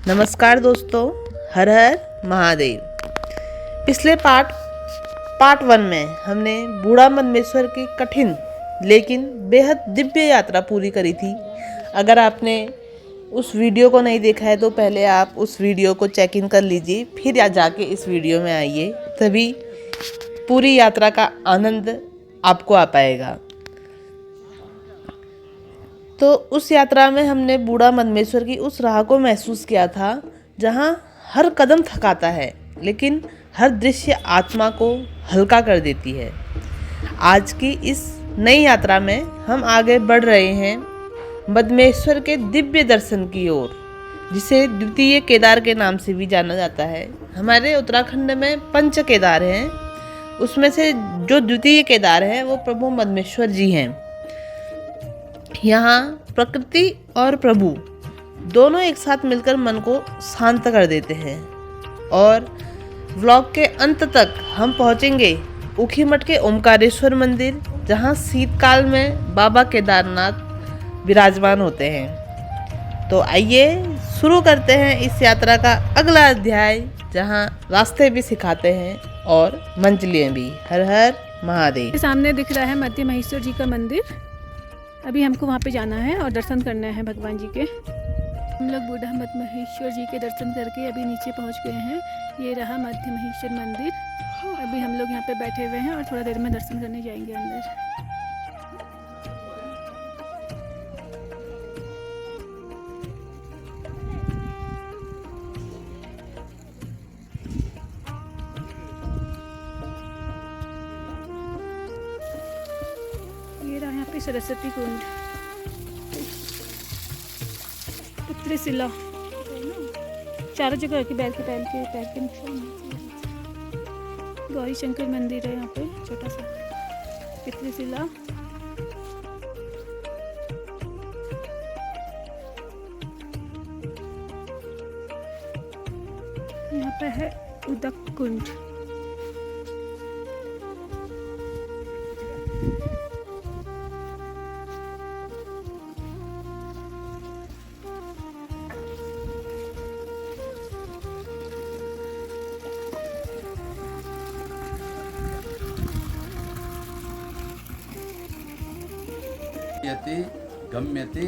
नमस्कार दोस्तों, हर हर महादेव। पिछले पार्ट 1 में हमने बूढ़ा मदमेश्वर की कठिन लेकिन बेहद दिव्य यात्रा पूरी करी थी। अगर आपने उस वीडियो को नहीं देखा है तो पहले आप उस वीडियो को चेक इन कर लीजिए, फिर या जाके इस वीडियो में आइए, तभी पूरी यात्रा का आनंद आपको आ पाएगा। तो उस यात्रा में हमने बूढ़ा मदमेश्वर की उस राह को महसूस किया था जहाँ हर कदम थकाता है लेकिन हर दृश्य आत्मा को हल्का कर देती है। आज की इस नई यात्रा में हम आगे बढ़ रहे हैं मदमेश्वर के दिव्य दर्शन की ओर, जिसे द्वितीय केदार के नाम से भी जाना जाता है। हमारे उत्तराखंड में पंच केदार हैं, उसमें से जो द्वितीय केदार है वो प्रभु मदमेश्वर जी हैं। यहाँ प्रकृति और प्रभु दोनों एक साथ मिलकर मन को शांत कर देते हैं। और व्लॉग के अंत तक हम पहुँचेंगे ऊखीमठ के ओमकारेश्वर मंदिर, जहाँ शीतकाल में बाबा केदारनाथ विराजमान होते हैं। तो आइए शुरू करते हैं इस यात्रा का अगला अध्याय, जहाँ रास्ते भी सिखाते हैं और मंजिलें भी। हर हर महादेव। सामने दिख रहा है मध्य महेश्वर जी का मंदिर। अभी हमको वहाँ पे जाना है और दर्शन करना है भगवान जी के। हम लोग बूढ़ा मध्य महेश्वर जी के दर्शन करके अभी नीचे पहुँच गए हैं। ये रहा मध्य महेश्वर मंदिर। अभी हम लोग यहाँ पे बैठे हुए हैं और थोड़ा देर में दर्शन करने जाएंगे अंदर। ये रहा यहाँ पे सरस्वती कुंड, त्रिशिला, चारों जगह के पैर के निशान। गौरी शंकर मंदिर है यहाँ पे छोटा सा, त्रिशिला। यहाँ पे है उदक कुंड। यते गम्यते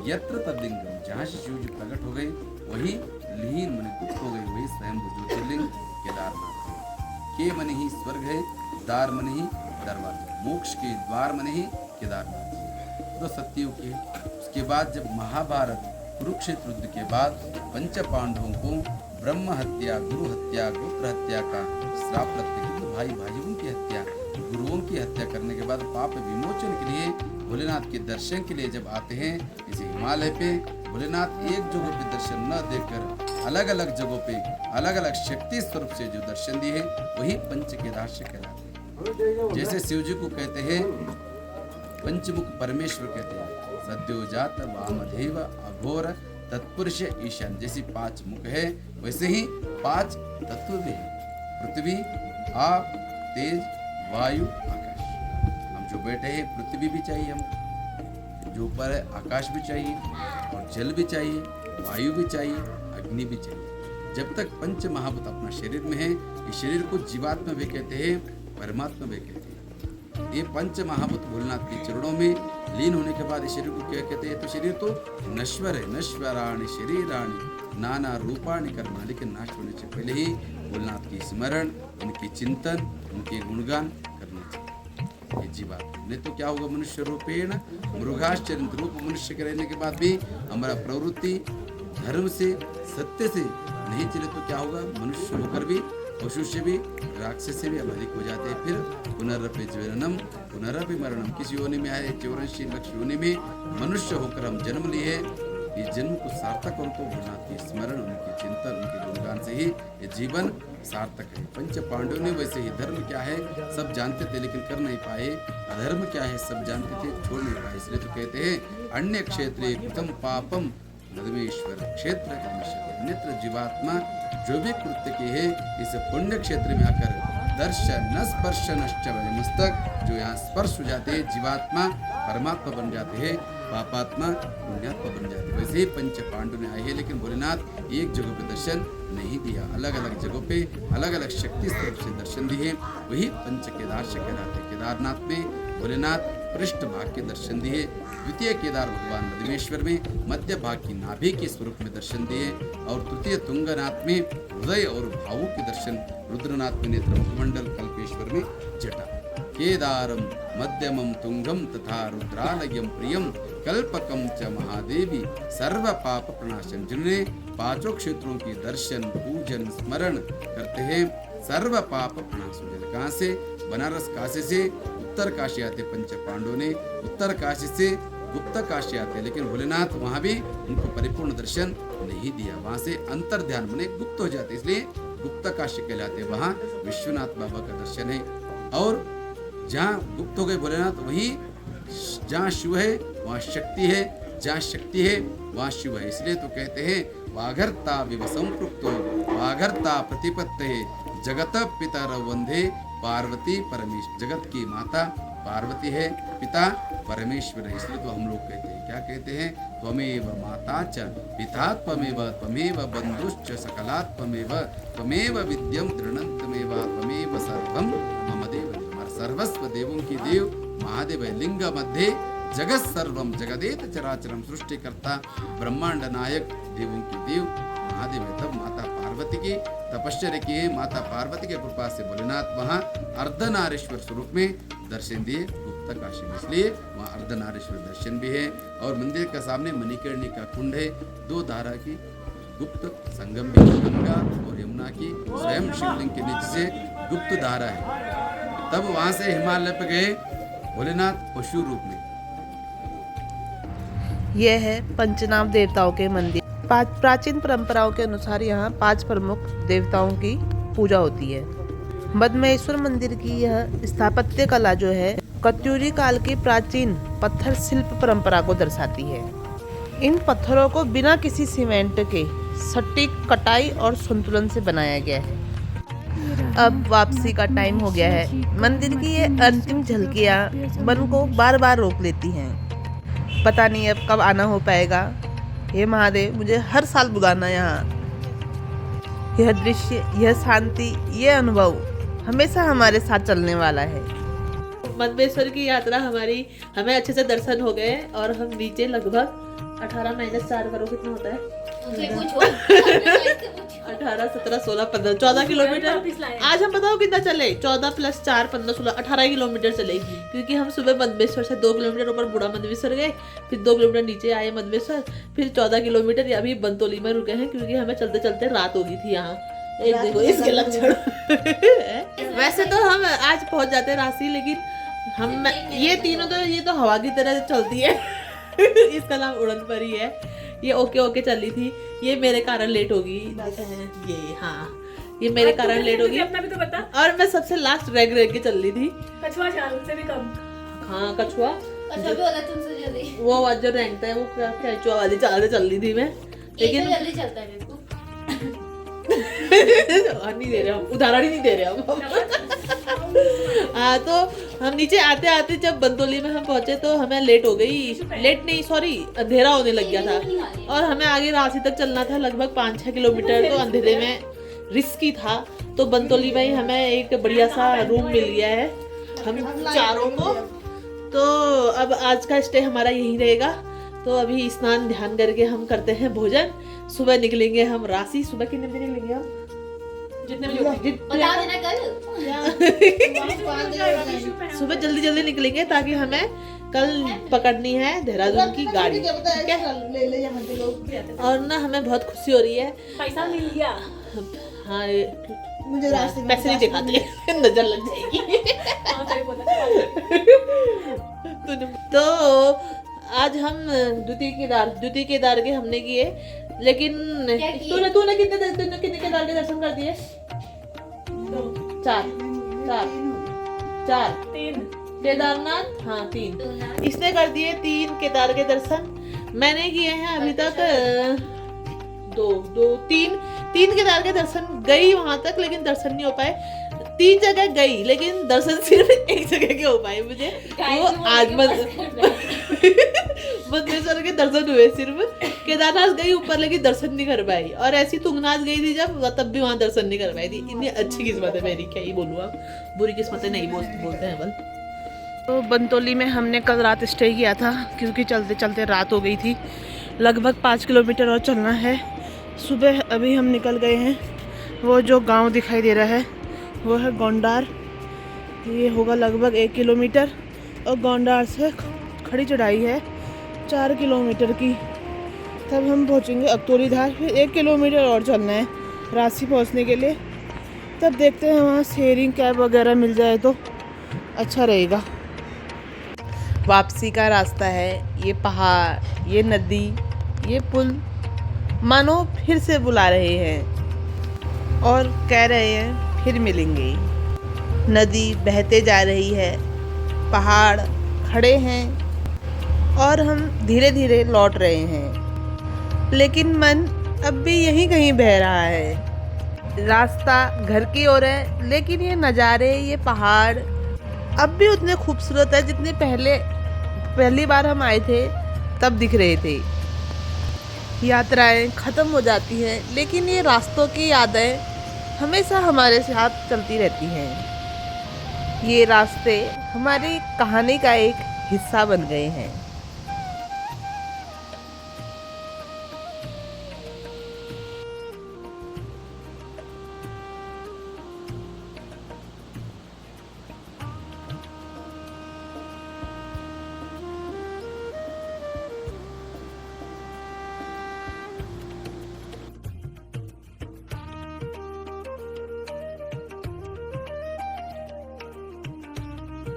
यत्र तद्लिंगम, जहाँ से शिव जी प्रकट हो गए वही लीन मन गुप्त हो गए, वही स्वयं ज्योतिर्लिंग केदारनाथ। के मन ही स्वर्ग है, दार मन ही दरवाजा, मोक्ष के द्वार मन ही केदारनाथ। तो सत्युग के उसके बाद जब महाभारत कुरुक्षेत्र युद्ध के बाद पंच पांडवों को ब्रह्म हत्या, गुरु हत्या, गोत्र हत्या का श्राप लगते, भाई भाइयों की हत्या, गुरुओं की हत्या करने के बाद पाप विमोचन के लिए भोलेनाथ के दर्शन के लिए जब आते हैं इस हिमालय पे, भोलेनाथ एक जगह पे दर्शन न देकर अलग अलग जगहों पे अलग अलग शक्ति स्वरूप से जो दर्शन दिए वही पंच केदार से कहलाते हैं। जैसे शिव जी को कहते हैं पंचमुख परमेश्वर कहते हैं, सद्योजात वामदेव अघोर तत्पुरुष ईशान। जैसी 5 मुख है वैसे ही 5 तत्व भी है, पृथ्वी, आप, तेज, वायु, आकाश। हम जो बैठे हैं पृथ्वी भी चाहिए, हम जो ऊपर है आकाश भी चाहिए, और जल भी चाहिए, वायु भी चाहिए, अग्नि भी चाहिए। जब तक पंच महाभूत अपना शरीर में है, इस शरीर को जीवात्मा भी कहते हैं, परमात्मा भी कहते हैं। ये पंच महाभूत भोलेनाथ के चरणों में लीन होने के बाद इस शरीर को क्या कहते हैं? तो शरीर तो नश्वर है, नश्वराणि शरीराणि नाना रूपाणि कर्मा, लेकिन नाश होने से पहले ही भोलेनाथ की स्मरण, उनकी चिंतन, उनके गुणगान करने चाहिए ये जीवात्मा। नहीं तो क्या होगा? मनुष्य रूपेण मृगाश्चरित रूप मनुष्य के रहने के बाद भी हमारा प्रवृत्ति धर्म से, सत्य से नहीं चले तो क्या होगा? मनुष्य होकर भी पशु से भी, राक्षस से भी अधिक हो जाते हैं। फिर पुनरपि जननम पुनरपि मरणम, किसी योनि में आए 84 लक्ष योनि में मनुष्य होकर हम जन्म लिए। इस जन्म को सार्थक उनको भोलेनाथ की स्मरण, उनकी चिंतन, उनके गुणगान से ही ये जीवन सार्थक है। पंच पांडवों ने वैसे ही धर्म क्या है सब जानते थे लेकिन कर नहीं पाए, अधर्म क्या है सब जानते थे छोड़ नहीं पाए। इसलिए तो कहते हैं अन्य क्षेत्रे कृतम पापम मदमेश्वर क्षेत्र कर्मशति। अन्यत्र जीवात्मा जो भी कृत्य की है इस पुण्य क्षेत्र में आकर दर्शन स्पर्श नश्च मस्तक, जो यहाँ स्पर्श हो जाते हैं जीवात्मा परमात्मा बन जाते हैं। पापात्मा पुण्यात्मा बन जाते। वैसे ही पंच पांडव ने आए हैं, लेकिन भोलेनाथ एक जगह पे दर्शन नहीं दिया, अलग अलग जगहों पे अलग अलग शक्ति स्वरूप से दर्शन दिए। वही पंच केदार से कहलाते। केदारनाथ में भोलेनाथ पृष्ठ भाग के दर्शन दिए, द्वितीय केदार भगवान मधुमेश्वर में मध्य भाग की नाभि के स्वरूप में दर्शन दिए, और तृतीय तुंगनाथ में हृदय और भावों के दर्शन, रुद्रनाथ में नेत्र मुखमंडल, कल्पेश्वर में जटा। केदारम मध्यमम तुंगम तथा रुद्रालयम प्रियम कल्पकम च महादेवी सर्व पाप प्रणाशन। जिन्होंने पांचों क्षेत्रों की दर्शन पूजन स्मरण करते हैं, सर्व पाप प्रणाश हो जाते। कहाँ से? बनारस काशी से उत्तर काशी आते पंच पांडवों ने, उत्तर काशी से गुप्त काशी आते, लेकिन भोलेनाथ वहां भी उनको परिपूर्ण दर्शन नहीं दिया, वहां से अंतर ध्यान बने गुप्त हो जाते, इसलिए गुप्त काशी कहलाते। वहां विश्वनाथ बाबा का दर्शन है, और जहाँ गुप्त हो गए भोलेनाथ, वही जहाँ शिव है वहाँ शक्ति है, जहाँ शक्ति है वहाँ शिव है। इसलिए तो कहते हैं वाघर्ता विव संपृक्तो वाघर्ता प्रतिपत्ते जगत पितर वंदे पार्वती परमेश्वर। जगत की माता पार्वती है, पिता परमेश्वर है। इसलिए तो हम लोग कहते हैं, क्या कहते हैं? त्वमेव माता च पिता त्वमेव त्वमेव बंधुश्च सकलात्ममेव त्वमेव विद्यम तृणंतमेव त्वमेव सर्वम मम देव। हमारा सर्वस्व देवों की देव महादेव है। लिंग मध्य जगत सर्वम जगदेत चराचरम, सृष्टिकर्ता ब्रह्मांड नायक देवों की देव महादेव है। तब माता पार्वती की तपस्या की है, माता पार्वती के कृपा से भोलेनाथ वहाँ अर्धनारीश्वर स्वरूप में दर्शन दिए गुप्त काशी में, इसलिए वहाँ अर्धनारीश्वर दर्शन भी है। और मंदिर का सामने मणिकर्णी का कुंड है, दो धारा की गुप्त संगम भी, गंगा और यमुना की स्वयं शिवलिंग के नीचे से गुप्त धारा है। तब वहां से हिमालय पे गए भोलेनाथ पशु रूप में। यह है पंचनाम देवताओं के मंदिर। प्राचीन परंपराओं के अनुसार यहाँ 5 प्रमुख देवताओं की पूजा होती है। मधमेश्वर मंदिर की यह स्थापत्य कला जो है कत्यूरी काल की प्राचीन पत्थर शिल्प परंपरा को दर्शाती है। इन पत्थरों को बिना किसी सीमेंट के सटीक कटाई और संतुलन से बनाया गया है। अब वापसी का टाइम हो गया है। मंदिर की ये अंतिम झलकियाँ मन को बार बार रोक लेती हैं। पता नहीं अब कब आना हो पाएगा। हे महादेव, मुझे हर साल बुलाना यहाँ। यह दृश्य, यह शांति, यह अनुभव हमेशा हमारे साथ चलने वाला है। मधमेश्वर की यात्रा हमें अच्छे से दर्शन हो गए, और हम नीचे लगभग 18 - 4 करो कितना होता है? 18, 17, 16, 15, 14 किलोमीटर। आज हम बताओ कितना चले? 14 + 4 15, 16, 18 किलोमीटर चले। क्योंकि हम सुबह मधमेश्वर से 2 किलोमीटर ऊपर बूढ़ा मधमेश्वर गए, फिर 2 किलोमीटर नीचे आए मधमेश्वर, फिर 14 किलोमीटर अभी बंतोली में रुके हैं, क्योंकि हमें चलते चलते रात हो गई थी यहाँ। एक देखो इसके लक्षण। वैसे तो हम आज पहुंच जाते राशि, लेकिन हम ये तीनों तो ये तो हवा की तरह चलती है। इसका नाम उड़न परी है। ये ओके चली थी, ये मेरे कारण लेट होगी। ये हाँ, ये मेरे कारण लेट होगी। अपना भी तो बता। और मैं सबसे लास्ट रह के चल रही थी। कछुआ चाल से भी कम। हाँ, कछुआ तुमसे जल्दी वो आवाज जो रेंगता है वो कछुआ वाली चाल से चल रही थी मैं, लेकिन जल्दी चलता है देखो। नहीं दे रहे हम, उदाहरण ही नहीं दे रहे हम। हाँ, तो हम नीचे आते आते जब बंतोली में हम पहुंचे तो हमें लेट हो गई। लेट नहीं, सॉरी, अंधेरा होने लग गया था, और हमें आगे रांची तक चलना था लगभग 5-6 किलोमीटर। तो अंधेरे में रिस्की था, तो बंतोली में ही हमें एक बढ़िया सा रूम मिल गया है हम चारों को। तो अब आज का स्टे हमारा यहीं रहेगा। तो अभी स्नान ध्यान करके हम करते हैं भोजन। सुबह निकलेंगे हम राशि। सुबह कितने बजे निकलेंगे हम? जितने बजे बता देना कल। सुबह जल्दी निकलेंगे, ताकि हमें कल पकड़नी है देहरादून की गाड़ी, ठीक है? और ना हमें बहुत खुशी हो रही है। पैसा मिल गया। हाँ, मुझे रास्ते में पैसे नहीं दिखाते, नजर लग जाएगी। तो आज हम द्वितीय केदार के हमने किए, लेकिन तूने कितने केदार के दर्शन कर दिए? 4 3 केदारनाथ, हाँ 3 इसने कर दिए। 3 केदार के दर्शन मैंने किए हैं अभी तक। 3 केदार के दर्शन गई वहां तक, लेकिन दर्शन नहीं हो पाए। 3 जगह गई लेकिन दर्शन सिर्फ एक जगह के हो पाए मुझे, वो आज मदमेश्वर के दर्शन हुए सिर्फ। केदारनाथ गई ऊपर लेकिन दर्शन नहीं कर पाई, और ऐसी तुंगनाथ गई थी जब, तब भी वहाँ दर्शन नहीं कर पाई थी। इतनी अच्छी किस्मत है मेरी, क्या ही बोलूँ अब, बुरी किस्मतें नहीं बोलते हैं बल। तो बंतोली में हमने कल रात स्टे किया था क्योंकि चलते चलते रात हो गई थी। लगभग 5 किलोमीटर और चलना है। सुबह अभी हम निकल गए हैं। वो जो गांव दिखाई दे रहा है वो है गोंडार। ये होगा लगभग 1 किलोमीटर, और गोंडार से खड़ी चढ़ाई है 4 किलोमीटर की। तब हम पहुंचेंगे अकतौली धार। फिर 1 किलोमीटर और चलना है रांची पहुंचने के लिए। तब देखते हैं वहाँ शेयरिंग कैब वगैरह मिल जाए तो अच्छा रहेगा। वापसी का रास्ता है। ये पहाड़, ये नदी, ये पुल मानो फिर से बुला रहे हैं और कह रहे हैं फिर मिलेंगे। नदी बहते जा रही है, पहाड़ खड़े हैं और हम धीरे धीरे लौट रहे हैं, लेकिन मन अब भी यहीं कहीं बह रहा है। रास्ता घर की ओर है, लेकिन ये नज़ारे, ये पहाड़ अब भी उतने खूबसूरत है जितने पहली बार हम आए थे तब दिख रहे थे। यात्राएं ख़त्म हो जाती हैं, लेकिन ये रास्तों की यादें हमेशा हमारे साथ चलती रहती हैं। ये रास्ते हमारी कहानी का एक हिस्सा बन गए हैं।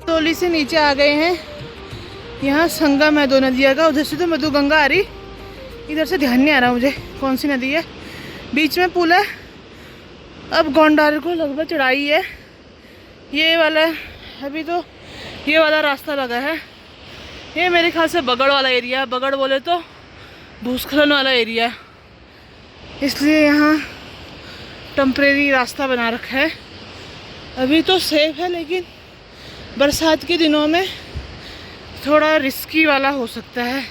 तोली से नीचे आ गए हैं। यहाँ संगम है 2 नदियों का। उधर से तो मधु गंगा आ रही, इधर से ध्यान नहीं आ रहा मुझे कौन सी नदी है। बीच में पुल है। अब गोंडार को लगभग चढ़ाई है। ये वाला अभी तो ये वाला रास्ता लगा है। ये मेरे ख्याल से बगड़ वाला एरिया है। बगड़ बोले तो भूस्खलन वाला एरिया है, इसलिए यहाँ टेम्परेरी रास्ता बना रखा है। अभी तो सेफ है, लेकिन बरसात के दिनों में थोड़ा रिस्की वाला हो सकता है।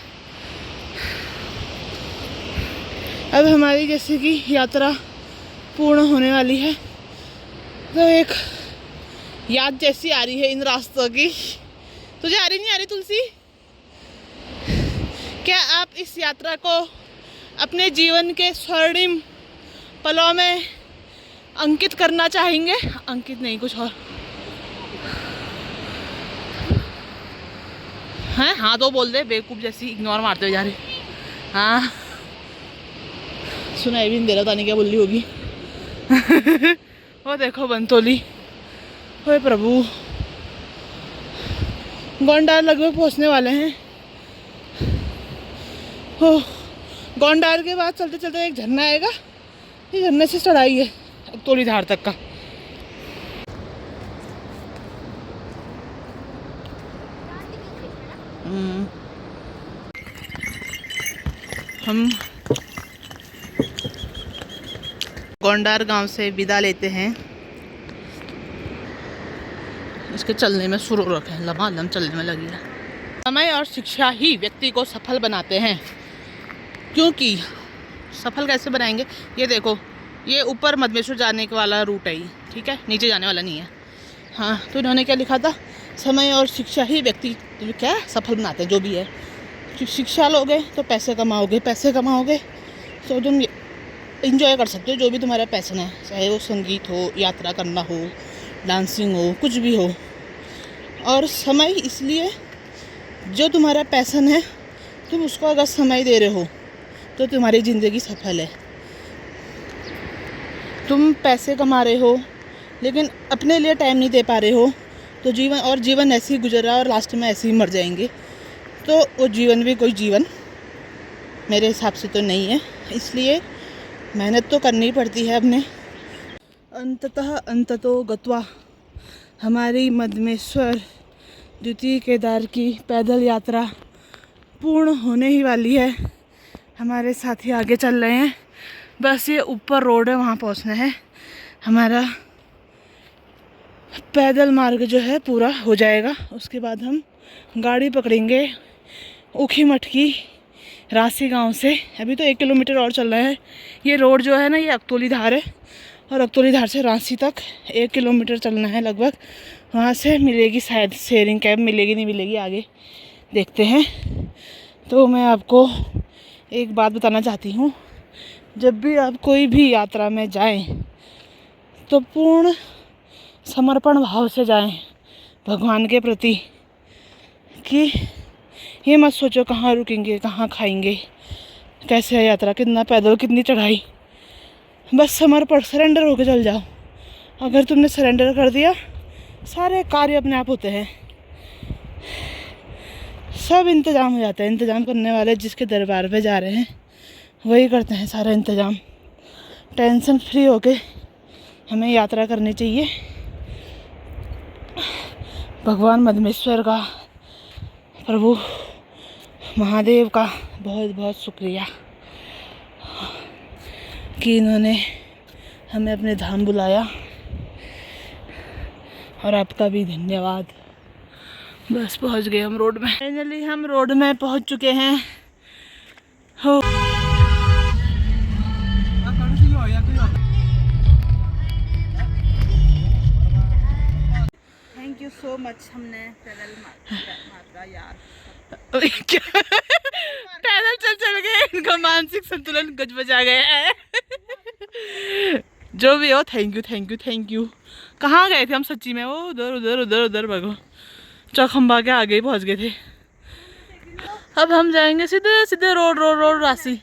अब हमारी जैसे कि यात्रा पूर्ण होने वाली है, तो एक याद जैसी आ रही है इन रास्तों की। तुझे आ रही नहीं आ रही तुलसी? क्या आप इस यात्रा को अपने जीवन के स्वर्णिम पलों में अंकित करना चाहेंगे? अंकित नहीं, कुछ और। हैं? हाँ तो बोल दे, बेवकूफ़ जैसी इग्नोर मारते हुए जा रही। हाँ सुनाई भी नहीं दे रहा था, नहीं क्या बोल रही होगी। वो देखो बंतोली। ओए प्रभु, गोंडार लगभग पहुंचने वाले हैं। हो, गोंडार के बाद चलते चलते एक झरना आएगा। ये झरने से चढ़ाई है अकतौली धार तक का। हम गोंडार गांव से विदा लेते हैं। इसके चलने में शुरू रखें, लमालम चलने में लगी है। समय और शिक्षा ही व्यक्ति को सफल बनाते हैं। क्योंकि सफल कैसे बनाएंगे? ये देखो, ये ऊपर मदमेश्वर जाने वाला रूट है ये, ठीक है, नीचे जाने वाला नहीं है। हाँ, तो इन्होंने क्या लिखा था? समय और शिक्षा ही व्यक्ति क्या सफल बनाते हैं। जो भी है, शिक्षा लोगे तो पैसे कमाओगे, पैसे कमाओगे तो तुम इंजॉय कर सकते हो जो भी तुम्हारा पैसन है, चाहे वो संगीत हो, यात्रा करना हो, डांसिंग हो, कुछ भी हो। और समय इसलिए, जो तुम्हारा पैसन है तुम उसको अगर समय दे रहे हो तो तुम्हारी ज़िंदगी सफल है। तुम पैसे कमा रहे हो लेकिन अपने लिए टाइम नहीं दे पा रहे हो, तो जीवन ऐसे ही गुजर रहा है और लास्ट में ऐसे ही मर जाएंगे। तो वो जीवन भी कोई जीवन मेरे हिसाब से तो नहीं है। इसलिए मेहनत तो करनी पड़ती है अपने। अंततो गत्वा हमारी मदमेश्वर द्वितीय केदार की पैदल यात्रा पूर्ण होने ही वाली है। हमारे साथी आगे चल रहे हैं। बस ये ऊपर रोड है, वहाँ पहुँचना है। हमारा पैदल मार्ग जो है पूरा हो जाएगा। उसके बाद हम गाड़ी पकड़ेंगे ऊखीमठ की रांसी गांव से। अभी तो 1 किलोमीटर और चलना है। ये रोड जो है ना, ये अकतौली धार है और अकतौली धार से रांसी तक 1 किलोमीटर चलना है लगभग। वहाँ से मिलेगी शायद शेयरिंग कैब, मिलेगी नहीं मिलेगी आगे देखते हैं। तो मैं आपको एक बात बताना चाहती हूँ, जब भी आप कोई भी यात्रा में जाएं तो पूर्ण समर्पण भाव से जाएं भगवान के प्रति, कि ये मत सोचो कहाँ रुकेंगे, कहाँ खाएंगे, कैसे है यात्रा, कितना पैदल, कितनी चढ़ाई। बस समर्पण, सरेंडर होके चल जाओ। अगर तुमने सरेंडर कर दिया, सारे कार्य अपने आप होते हैं, सब इंतज़ाम हो जाता है। इंतज़ाम करने वाले जिसके दरबार पे जा रहे हैं वही करते हैं सारा इंतज़ाम। टेंशन फ्री होके हमें यात्रा करनी चाहिए। भगवान मदमेश्वर का, प्रभु महादेव का बहुत बहुत शुक्रिया कि इन्होंने हमें अपने धाम बुलाया, और आपका भी धन्यवाद। बस पहुंच गए हम रोड में। फाइनली हम रोड में पहुंच चुके हैं। हो थैंक यू सो मच। हमने पैदल मात्रा यार क्या पैदल चल चल गए, इनका मानसिक संतुलन गजबजा गया है। जो भी हो, thank you thank you thank you. कहाँ गए थे हम सच्ची में? वो उधर उधर उधर उधर भगो, चौखंबा के आगे ही पहुँच गए थे। अब हम जाएंगे सीधे सीधे रोड रोड रोड रांसी।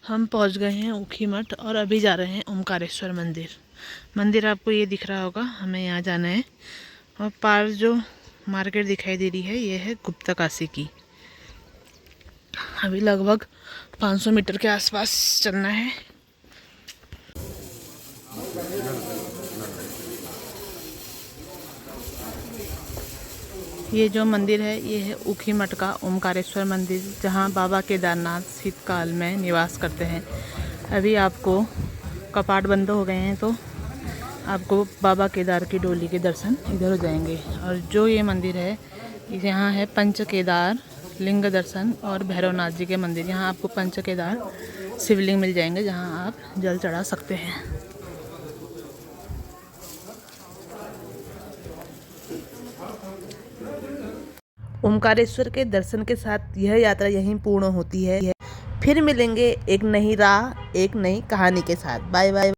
हम पहुंच गए हैं ऊखीमठ और अभी जा रहे हैं ओमकारेश्वर मंदिर। मंदिर आपको ये दिख रहा होगा, हमें यहाँ जाना है। और पार जो मार्केट दिखाई दे रही है ये है गुप्ता काशी की। अभी लगभग 500 मीटर के आसपास चलना है। ये जो मंदिर है ये है ऊखीमठ का ओमकारेश्वर मंदिर, जहाँ बाबा केदारनाथ शीतकाल में निवास करते हैं। अभी आपको कपाट बंद हो गए हैं तो आपको बाबा केदार की डोली के दर्शन इधर हो जाएंगे। और जो ये मंदिर है यहाँ है पंच केदार लिंग दर्शन और भैरवनाथ जी के मंदिर। यहाँ आपको पंच केदार शिवलिंग मिल जाएंगे जहाँ आप जल चढ़ा सकते हैं। ओमकारेश्वर के दर्शन के साथ यह यात्रा यहीं पूर्ण होती है। फिर मिलेंगे एक नई राह, एक नई कहानी के साथ। Bye bye.